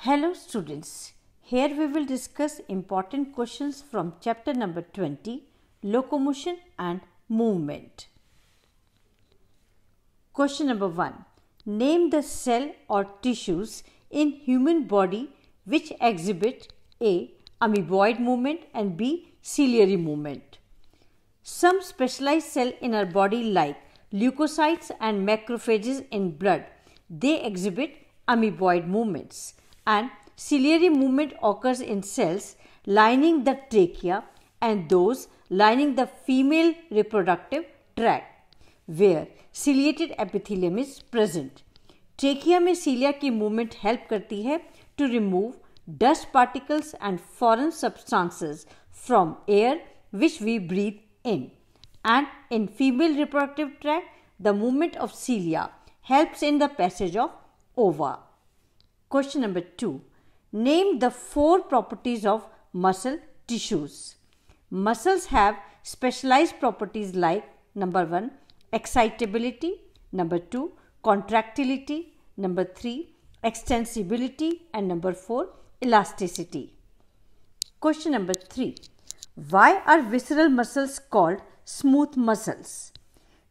Hello students, here we will discuss important questions from chapter number 20, Locomotion and Movement. Question number 1. Name the cell or tissues in human body which exhibit A. Amoeboid movement and B. Ciliary movement. Some specialized cell in our body like leukocytes and macrophages in blood, they exhibit amoeboid movements. And ciliary movement occurs in cells lining the trachea and those lining the female reproductive tract, where ciliated epithelium is present. Trachea में cilia की movement help करती है to remove dust particles and foreign substances from air which we breathe in. And in female reproductive tract, the movement of cilia helps in the passage of ova. Question number 2. Name the 4 properties of muscle tissues. Muscles have specialized properties like number 1, excitability, number 2, contractility, number 3, extensibility, and number 4, elasticity. Question number 3. Why are visceral muscles called smooth muscles?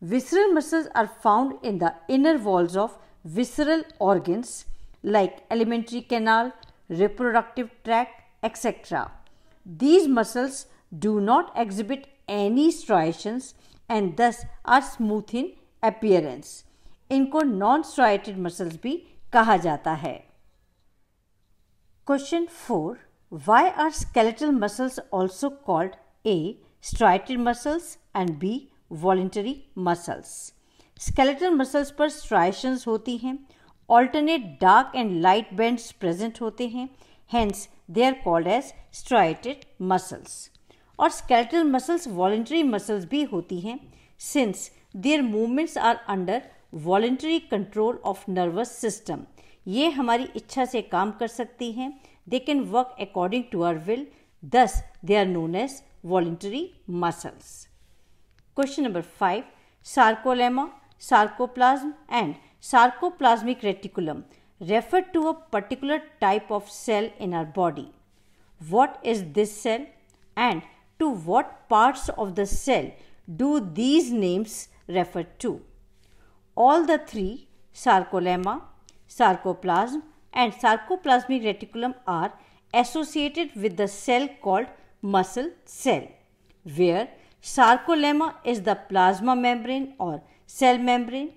Visceral muscles are found in the inner walls of visceral organs like alimentary canal, reproductive tract, etc. These muscles do not exhibit any striations and thus are smooth in appearance. इनको non-striated muscles भी कहा जाता है. Question 4. Why are skeletal muscles also called A. striated muscles and B. voluntary muscles? Skeletal muscles पर striations होती हैं, alternate dark and light bands present होते हैं, hence they are called as striated muscles. और skeletal muscles voluntary muscles भी होती हैं since their movements are under voluntary control of nervous system. ये हमारी इच्छा से काम कर सकती हैं. They can work according to our will, thus they are known as voluntary muscles. Question number 5. Sarcolemma, sarcoplasm and sarcoplasmic reticulum refer to a particular type of cell in our body. What is this cell and to what parts of the cell do these names refer to? All the 3, sarcolemma, sarcoplasm and sarcoplasmic reticulum are associated with the cell called muscle cell, where sarcolemma is the plasma membrane or cell membrane.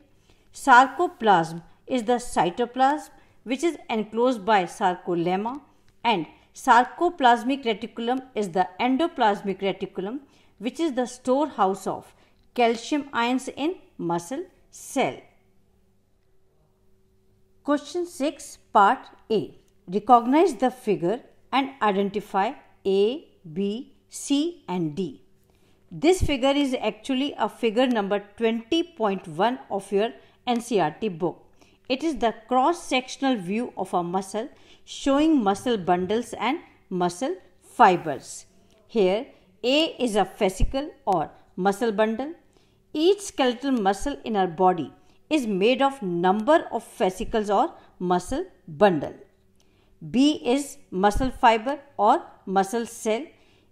Sarcoplasm is the cytoplasm which is enclosed by sarcolemma, and sarcoplasmic reticulum is the endoplasmic reticulum which is the storehouse of calcium ions in muscle cell. Question 6, Part A. Recognize the figure and identify A, B, C and D. This figure is actually a figure number 20.1 of your NCERT book. It is the cross-sectional view of a muscle showing muscle bundles and muscle fibers. Here, A is a fascicle or muscle bundle. Each skeletal muscle in our body is made of number of fascicles or muscle bundle. B is muscle fiber or muscle cell.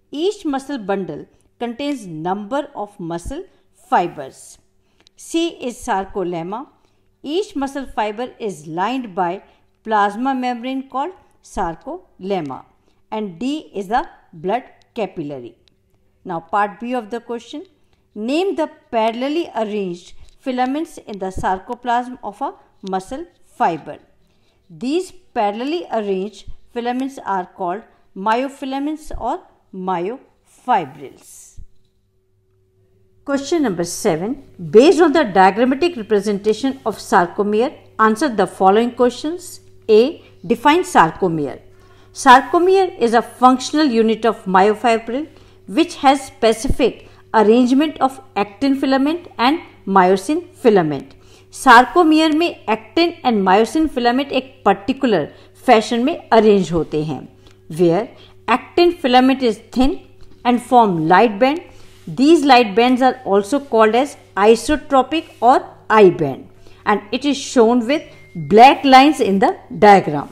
Each muscle bundle contains number of muscle fibers. C is sarcolemma. Each muscle fiber is lined by plasma membrane called sarcolemma. And D is the blood capillary. Now part B of the question. Name the parallelly arranged filaments in the sarcoplasm of a muscle fiber. These parallelly arranged filaments are called myofilaments or myofibrils. Question number 7. Based on the diagrammatic representation of sarcomere, answer the following questions. A. Define sarcomere. Sarcomere is a functional unit of myofibril which has specific arrangement of actin filament and myosin filament. Sarcomere में actin and myosin filament एक particular fashion में arrange होते हैं, where actin filament is thin and form light band. These light bands are also called as isotropic or I band, and it is shown with black lines in the diagram.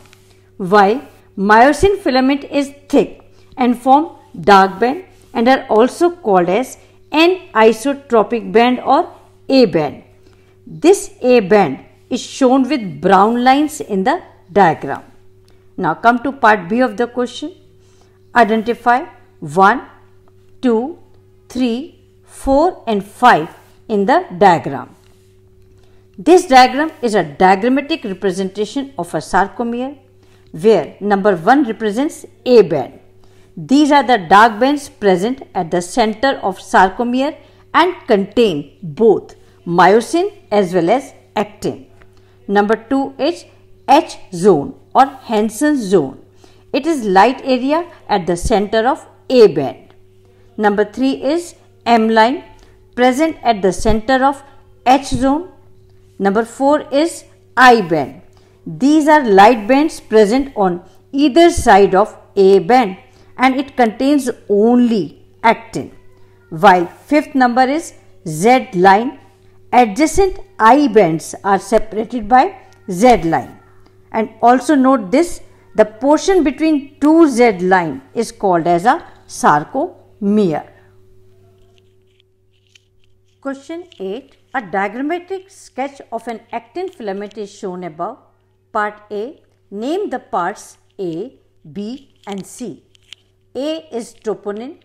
while myosin filament is thick and form dark band and are also called as anisotropic band or A band. This A band is shown with brown lines in the diagram. Now come to part B of the question. Identify 1, 2, 3, 4 and 5 in the diagram. This diagram is a diagrammatic representation of a sarcomere where number 1 represents A band. These are the dark bands present at the center of sarcomere and contain both myosin as well as actin. Number 2 is H zone or Hansen zone. It is light area at the center of A band. Number 3 is M line present at the center of H zone. Number 4 is I band. These are light bands present on either side of A band and it contains only actin. While fifth number is Z line. Adjacent I bands are separated by Z line. And also note this, the portion between two Z line is called as a sarcomere. Question 8. A diagrammatic sketch of an actin filament is shown above. Part A. Name the parts A, B and C. A is troponin,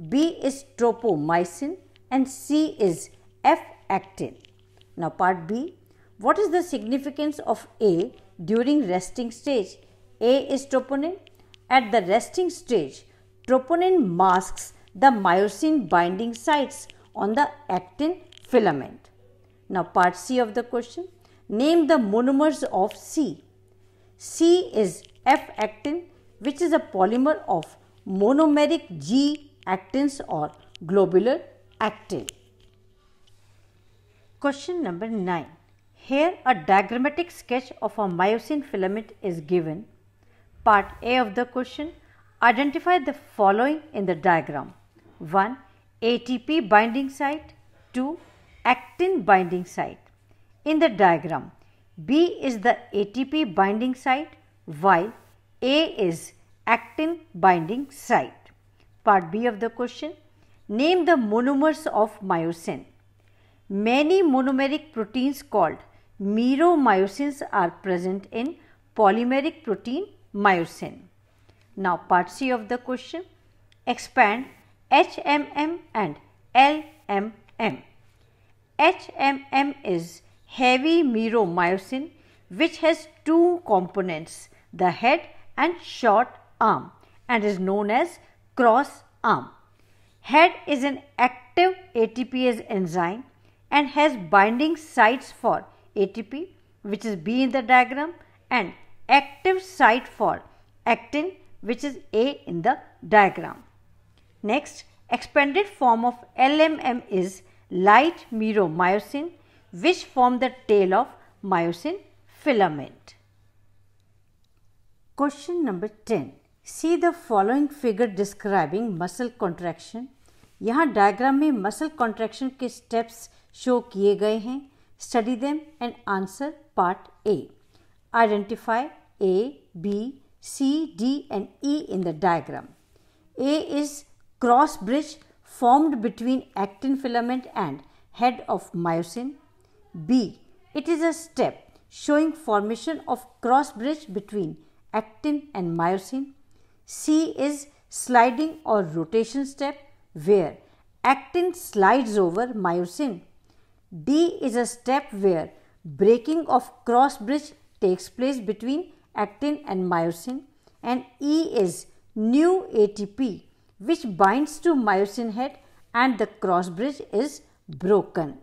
B is tropomyosin and C is F-actin. Now part B. What is the significance of A during resting stage? A is troponin. At the resting stage, troponin masks the myosin binding sites on the actin filament. Now part C of the question. Name the monomers of C. C is F-actin, which is a polymer of monomeric G actins or globular actin. Question number 9. Here a diagrammatic sketch of a myosin filament is given. Part A of the question. Identify the following in the diagram. 1. ATP binding site. 2. Actin binding site. In the diagram, B is the ATP binding site while A is actin binding site. Part B of the question. Name the monomers of myosin. Many monomeric proteins called meromyosins are present in polymeric protein myosin. Now part C of the question. Expand HMM and LMM. HMM is heavy meromyosin which has two components, the head and short arm, and is known as cross arm. Head is an active ATPase enzyme and has binding sites for ATP, which is B in the diagram, and active site for actin, which is A in the diagram. Next, expanded form of LMM is light meromyosin, which form the tail of myosin filament. Question number 10. See the following figure describing muscle contraction. यहाँ diagram में muscle contraction के steps show किए गए हैं. Study them and answer part A. Identify A, B, C, D and E in the diagram. A is cross bridge formed between actin filament and head of myosin. B. It is a step showing formation of cross bridge between actin and myosin. C is sliding or rotation step where actin slides over myosin. D is a step where breaking of cross bridge takes place between actin and myosin, and E is new ATP which binds to myosin head and the cross bridge is broken.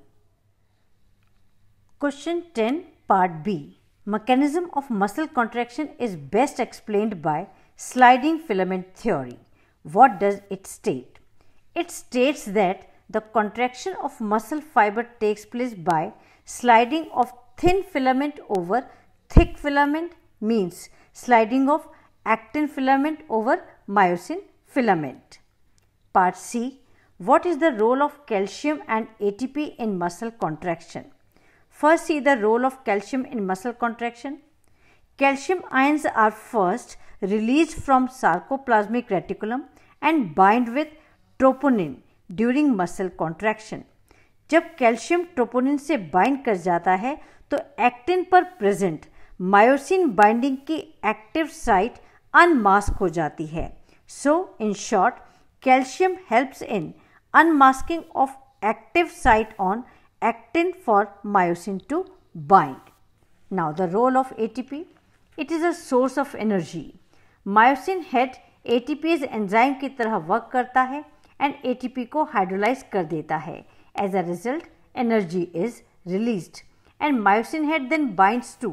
Question 10 part B. Mechanism of muscle contraction is best explained by sliding filament theory. What does it state? It states that the contraction of muscle fiber takes place by sliding of thin filament over thick filament, means sliding of actin filament over myosin filament. Part C. What is the role of calcium and ATP in muscle contraction? First, see the role of calcium in muscle contraction. calcium ions are first released from sarcoplasmic reticulum and bind with troponin during muscle contraction. जब calcium troponin से bind कर जाता है तो actin पर present myosin binding की active site unmask हो जाती है. So in short, calcium helps in unmasking of active site on actin for myosin to bind. Now the role of ATP. It is a source of energy. Myosin head ATPase enzyme की तरह work करता है and ATP को hydrolyse कर देता है. As a result, energy is released and myosin head then binds to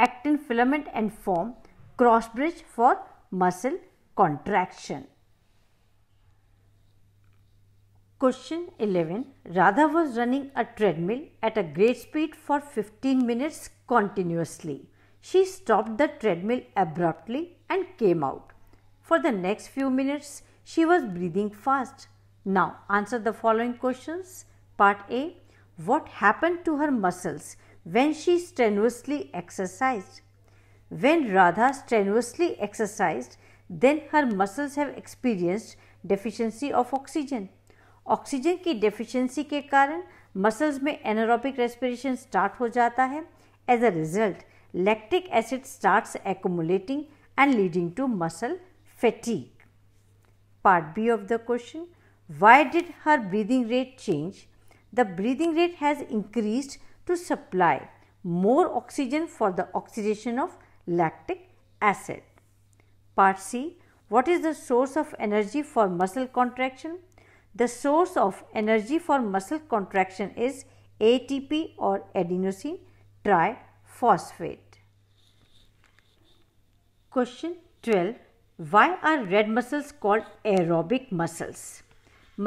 actin filament and form cross bridge for muscle contraction. Question 11. Radha was running a treadmill at a great speed for 15 minutes continuously. She stopped the treadmill abruptly and came out. For the next few minutes, she was breathing fast. Now, answer the following questions. Part A. What happened to her muscles when she strenuously exercised? When Radha strenuously exercised, then her muscles have experienced deficiency of oxygen. Oxygen की deficiency के कारण muscles में anaerobic respiration start हो जाता है. As a result, lactic acid starts accumulating and leading to muscle fatigue. Part B of the question. Why did her breathing rate change? The breathing rate has increased to supply more oxygen for the oxidation of lactic acid. Part C. What is the source of energy for muscle contraction? The source of energy for muscle contraction is ATP or adenosine triphosphate. Question 12. Why are red muscles called aerobic muscles?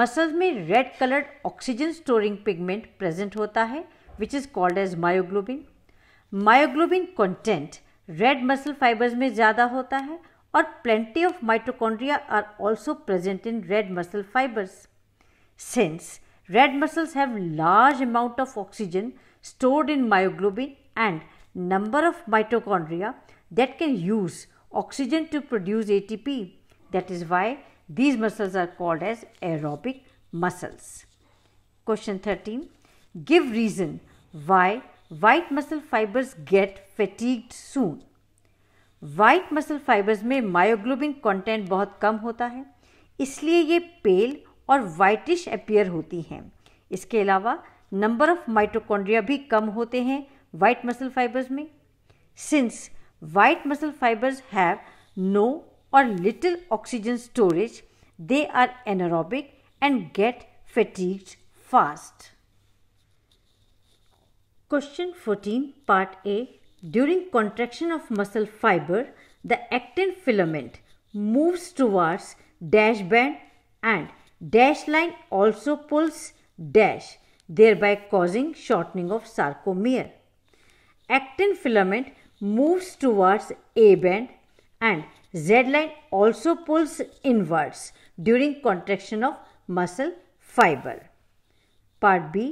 Muscles में red colored oxygen storing pigment present होता है which is called as myoglobin. Myoglobin content red muscle fibers में ज़्यादा होता है और plenty of mitochondria are also present in red muscle fibers. Since red muscles have large amount of oxygen stored in myoglobin and number of mitochondria that can use oxygen to produce ATP, that is why these muscles are called as aerobic muscles. Question 13. Give reason why white muscle fibers get fatigued soon. White muscle fibers में myoglobin content बहुत कम होता है, इसलिए ये पेल और whitish appear होती हैं. इसके अलावा नंबर ऑफ माइटोकॉन्ड्रिया भी कम होते हैं वाइट मसल फाइबर्स में. Since white muscle fibres have no or little oxygen storage, they are anaerobic and get fatigued fast. Question 14 part A. During contraction of muscle fibre the actin filament moves towards dash band and dash line also pulls dash, thereby causing shortening of sarcomere. Actin filament moves towards A band and Z line also pulls inwards during contraction of muscle fiber. Part B.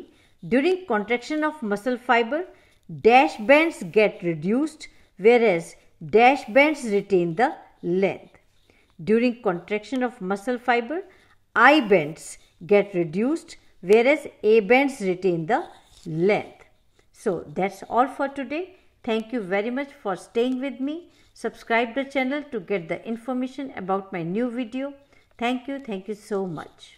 During contraction of muscle fiber, dash bands get reduced whereas dash bands retain the length. During contraction of muscle fiber, I bands get reduced whereas A bands retain the length. So that's all for today. Thank you very much for staying with me. Subscribe the channel to get the information about my new video. Thank you so much.